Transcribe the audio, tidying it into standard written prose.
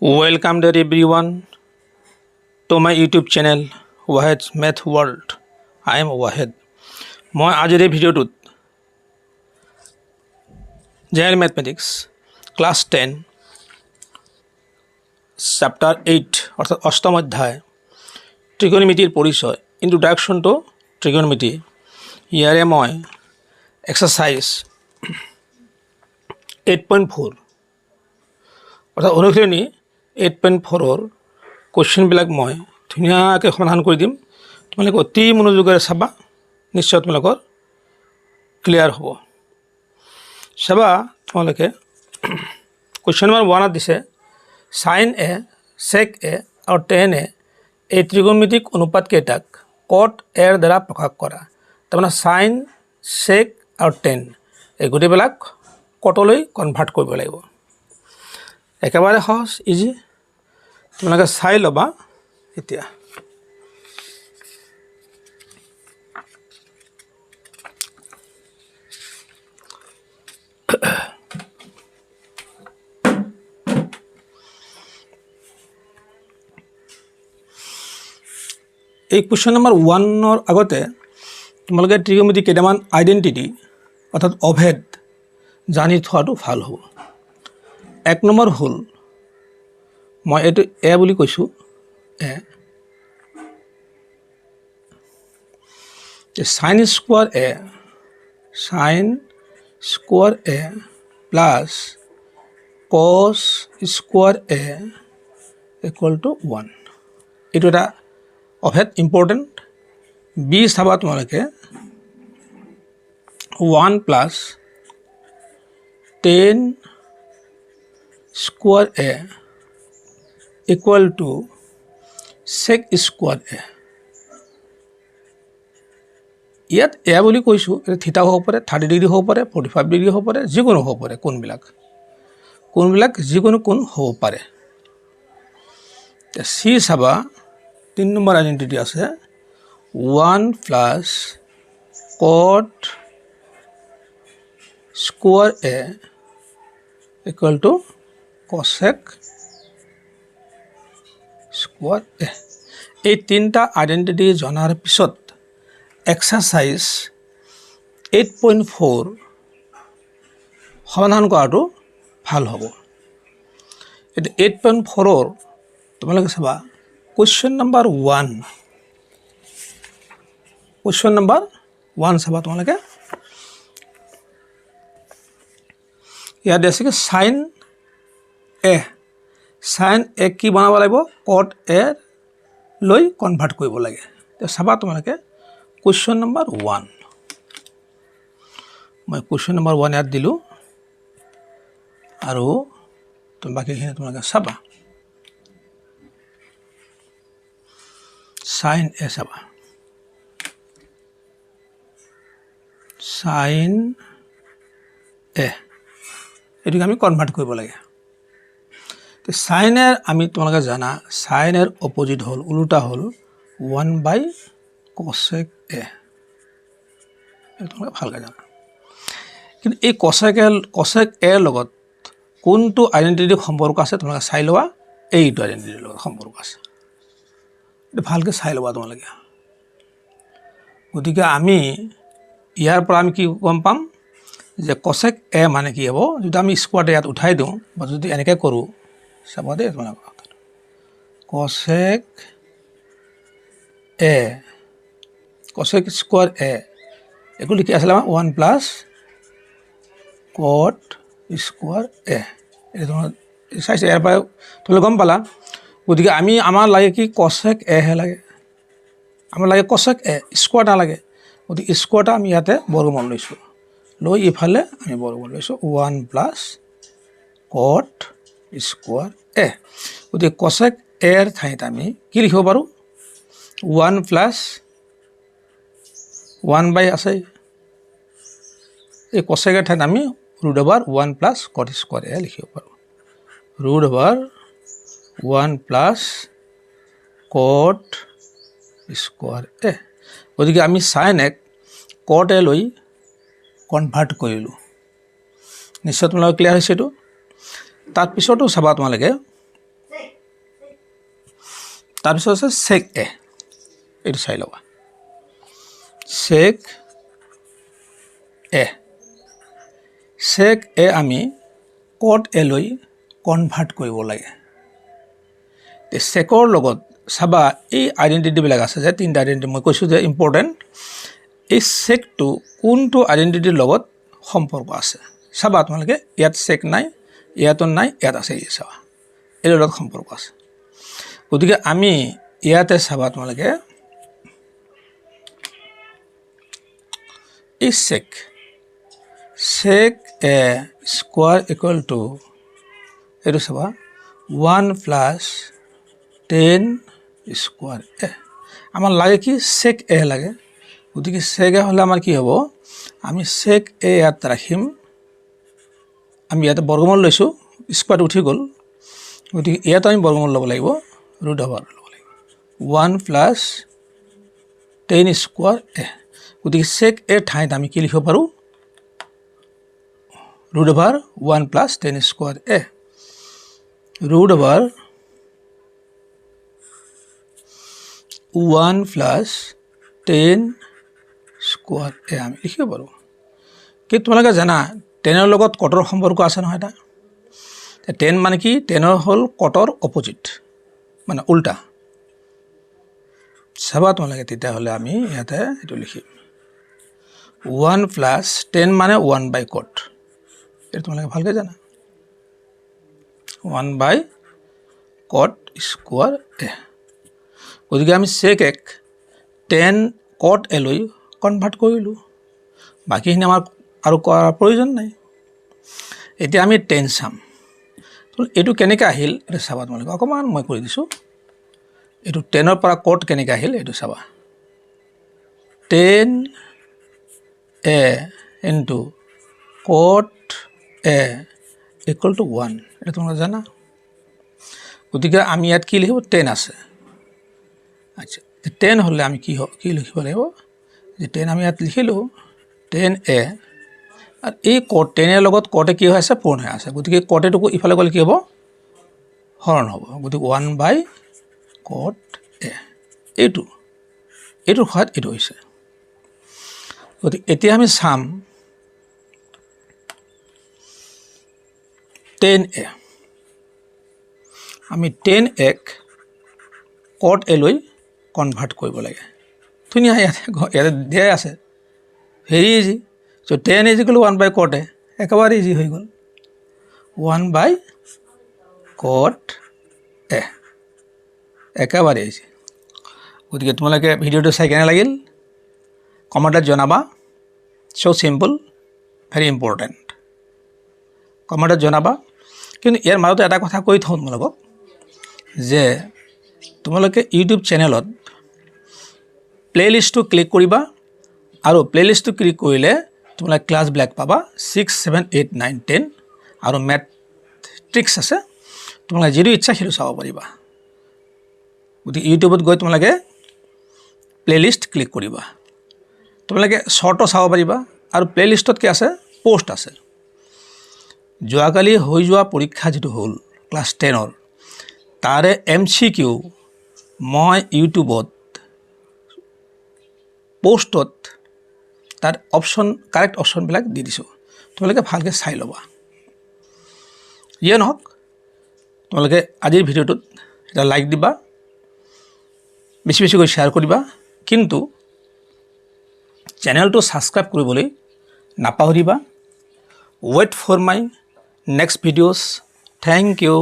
Welcome there everyone to my YouTube channel Wahed's Math World. I am Wahed. মই আজিৰ এই ভিডিঅ'টোত general mathematics class 10 chapter 8 অৰ্থাৎ অষ্টম অধ্যায় ত্ৰিকোণমিতিৰ পৰিচয় ইন্ট্ৰডাকশ্যন টু ত্ৰিকোণমিতি ইয়াৰে মই এক্সাৰসাইজ 8.4 অৰ্থাৎ অনুশীলনী 8.4 কুৱেশ্যনবিলাক মই ধুনীয়াকৈ সমাধান কৰি দিম। তোমালোকে অতি মনোযোগেৰে চাবা, নিশ্চয় তোমালোকৰ ক্লিয়াৰ হ'ব। চাবা তোমালোকে কুৱেশ্যন নম্বৰ 1 দিছে sin a sec a আৰু tan a এই ত্ৰিকোণমিতিক অনুপাত কেইটাক cot a ৰ দ্বাৰা প্ৰকাশ কৰা। তাৰমানে sin sec আৰু tan এই গোটেইবিলাক কটলৈ কনভাৰ্ট কৰিব লাগিব। একেবাৰে সহজ ইজি, তোমালোকে চাই ল'বা। এতিয়া এই কুৱেশ্যন নম্বৰ 1ৰ আগতে তোমালোকে ত্ৰিকোণমিতি কেইটামান আইডেণ্টিটি অৰ্থাৎ অভেদ জানি থোৱাটো ভাল হ'ব। 1 নম্বৰ হ'ল মই এইটো এ বুলি কৈছোঁ, sine square A plus cos square A equal to 1 এইটো এটা অভেদ ইম্পৰ্টেণ্ট। বি চাবা তোমালোকে 1 plus 10 square A equal to sec square A. ইয়াত এ বুলি কৈছোঁ, থিটা হ'ব পাৰে, 30 ডিগ্ৰী হ'ব পাৰে, 45 ডিগ্ৰী হ'ব পাৰে, যিকোনো হ'ব পাৰে। কোনবিলাক যিকোনো কোণ হ'ব পাৰে। চি চাবা 3 নম্বৰ আইডেণ্টিটি আছে 1 plus cot square A equal to cosec square A. এই তিনিটা আইডেণ্টিটি জনাৰ পিছত এক্সাৰসাইজ 8.4 সমাধান কৰাটো ভাল হ'ব। এতিয়া 8.4ৰ তোমালোকে চাবা কুৱেশ্যন নম্বৰ 1 চাবা তোমালোকে। ইয়াত আছে কি সাইন এ কি বনাব লাগিব, কট এ লৈ কনভাৰ্ট কৰিব লাগে। চাবা তোমালোকে কুৱেশ্যন নম্বৰ 1 মই কুৱেশ্যন নম্বৰ 1 ইয়াত দিলোঁ আৰু বাকীখিনি তোমালোকে চাবা। সাইন এ চাবা, সাইন এ এইটোকে আমি কনভাৰ্ট কৰিব লাগে। সাইনের আমি তোমালোকে জানা সাইনের অপোজিট হল উল্টা হল 1/cosec এ, তোমালোকে ভালকৈ জানা। কিন্তু এই cosec এৰ লগত কোনটো আইডেণ্টিটি সম্পৰ্ক আছে তোমালোকে চাই লোৱা। এইটো আইডেণ্টিটিৰ লগত সম্পৰ্ক আছে, এইটো ভালকৈ চাই ল'বা তোমালোকে। গতিকে আমি ইয়াৰ পৰা আমি কি গম পাম যে cosec এ মানে কি হ'ব। যদি আমি স্কোৱাৰটো ইয়াত উঠাই দিওঁ বা যদি এনেকৈ কৰোঁ, চাবা দেই তোমালোকে cosec স্কোয়ার এ এগুলো কি আসলে 1 প্লাস cot স্কোয়ার এ। এটা তোমার চাইছে ইয়াৰ পৰা তোমালোকে গম পালা। গতিকে আমাৰ লাগে কি cosec এ হে লাগে, আমাৰ লাগে cosec এ, স্কোয়াৰ নালাগে। গতিকে স্কোয়াৰটা আমি ইয়াতে বৰ্গমূল লৈছোঁ, লৈ ইফালে আমি বৰ্গমূল লৈছোঁ 1 প্লাস cot স্কোয়াৰ এ। গতিকে cosec এৰ ঠাইত আমি কি লিখিব পাৰোঁ 1 প্লাস 1 আছে। এই cosec এৰ ঠাইত আমি √1 প্লাস cot স্কোয়াৰ এ লিখিব পাৰোঁ। √1 প্লাস cot স্কোয়াৰ এ। গতিকে আমি সাইন এক cot এ লৈ কনভাৰ্ট কৰিলোঁ। নিশ্চয় তোমালোকে ক্লিয়াৰ হৈছে এইটো। তাৰপিছতো চাবা তোমালোকে তাৰপিছত আছে চেক এ, এইটো চাই ল'বা। চেক এ, চেক এ আমি কড এ লৈ কনভাৰ্ট কৰিব লাগে। চেকৰ লগত চাবা এই আইডেণ্টিটিবিলাক আছে যে তিনিটা আইডেণ্টিটি মই কৈছোঁ যে ইম্পৰ্টেণ্ট। এই চেকটো কোনটো আইডেণ্টিটিৰ লগত সম্পৰ্ক আছে চাবা তোমালোকে। ইয়াত চেক নাই, ইয়াতো নাই, ইয়াত আছে, এই চাবা এইটোৰ লগত সম্পৰ্ক আছে। গতিকে আমি ইয়াতে চাবা তোমালোকে এই check a square equal to এইটো চাবা 1 + 10 স্কোৱাৰ এ। আমাৰ লাগে কি চেক এ লাগে। গতিকে চেক এ হ'লে আমাৰ কি হ'ব, আমি চেক এ ইয়াত ৰাখিম। আমি ইয়াতে বৰ্গমূল লৈছোঁ, স্কোৱাৰটো উঠি গ'ল। গতিকে ইয়াত আমি বৰ্গমূল ল'ব লাগিব, ৰুট অভাৰ ল'ব লাগিব 1 + 10 স্কোৱাৰ এ। গতিকে চেক এৰ ঠাইত আমি কি লিখিব পাৰোঁ, ৰুট অভাৰ 1 + 10 স্কোৱাৰ এ। ৰুট অভাৰ 1 + 10 স্কোৱাৰ এ আমি লিখিব পাৰোঁ। কিন্তু তোমালোকে জানা 10ৰ লগত কটৰ সম্পৰ্ক আছে নহয় এটা। 10 মানে কি, 10 হ'ল কটৰ অপজিট, মানে উল্টা। চাবা তোমালোকে তেতিয়াহ'লে আমি ইয়াতে এইটো লিখিম 1 + 10 মানে 1/কট। এইটো তোমালোকে ভালকৈ জানা 1/কট স্কোৱাৰ এ। গতিকে আমি চেক এক 10 কট এ লৈ কনভাৰ্ট কৰিলোঁ। বাকীখিনি আমাৰ আৰু কৰাৰ প্ৰয়োজন নাই। এতিয়া আমি 10 চাম। এইটো কেনেকৈ আহিল এইটো চাবা তোমালোকে। অকণমান মই কৰি দিছোঁ। এইটো 10ৰ পৰা কট কেনেকৈ আহিল এইটো চাবা। 10 এ ইনটু কট এ ইকুৱেল টু 1, এইটো তোমালোকে জানা। গতিকে আমি ইয়াত কি লিখিব, 10 আছে। আচ্ছা, 10 হ'লে আমি কি লিখিব লাগিব, যে 10 আমি ইয়াত লিখিলোঁ 10 এ। আৰু এই কট 10ৰ লগত কটে কি হৈ আছে, পূৰণ হৈ আছে। গতিকে কটেটো ইফালে গ'লে কি হ'ব, হৰণ হ'ব। গতিকে 1/কট এ। এইটোৰ সহায়ত এইটো হৈছে। গতিকে এতিয়া আমি চাম 10 এ। আমি 10 এক কট এ লৈ কনভাৰ্ট কৰিব লাগে। ধুনীয়া, ইয়াতে দিয়াই আছে, ভেৰি ইজি। চ' 10 = 1/কট এ, একেবাৰে ইজি হৈ গ'ল। 1/কট এ, একেবাৰে ইজি। গতিকে তোমালোকে ভিডিঅ'টো চাই কেনে লাগিল কমেণ্টত জনাবা। চ' চিম্পল, ভেৰি ইম্পৰ্টেণ্ট, কমেণ্টত জনাবা। কিন্তু ইয়াৰ মাজতে এটা কথা কৈ থওঁ তোমালোকক, যে তোমালোকে ইউটিউব চেনেলত প্লে'লিষ্টটো ক্লিক কৰিবা, আৰু প্লে'লিষ্টটো ক্লিক কৰিলে তোমালোকে ক্লাছবিলাক পাবা। 6, 7, 8, 9, 10 আৰু মেট্ৰিক্স আছে। তোমালোকে যিটো ইচ্ছা সেইটো চাব পাৰিবা। গতিকে ইউটিউবত গৈ তোমালোকে প্লে'লিষ্ট ক্লিক কৰিবা। তোমালোকে শ্বৰ্টো চাব পাৰিবা, আৰু প্লে'লিষ্টত কি আছে, পষ্ট আছে। যোৱাকালি হৈ যোৱা পৰীক্ষা যিটো হ'ল ক্লাছ 10ৰ, তাৰে MCQ মই ইউটিউবত পষ্টত তাৰ কাৰেক্ট অপশ্যনবিলাক দি দিছোঁ। তোমালোকে ভালকৈ চাই ল'বা। যিয়ে নহওক, তোমালোকে আজিৰ ভিডিঅ'টোত এটা লাইক দিবা, বেছি বেছিকৈ শ্বেয়াৰ কৰিবা। কিন্তু চেনেলটো ছাবস্ক্ৰাইব কৰিবলৈ নাপাহৰিবা। Wait for my next videos. Thank U.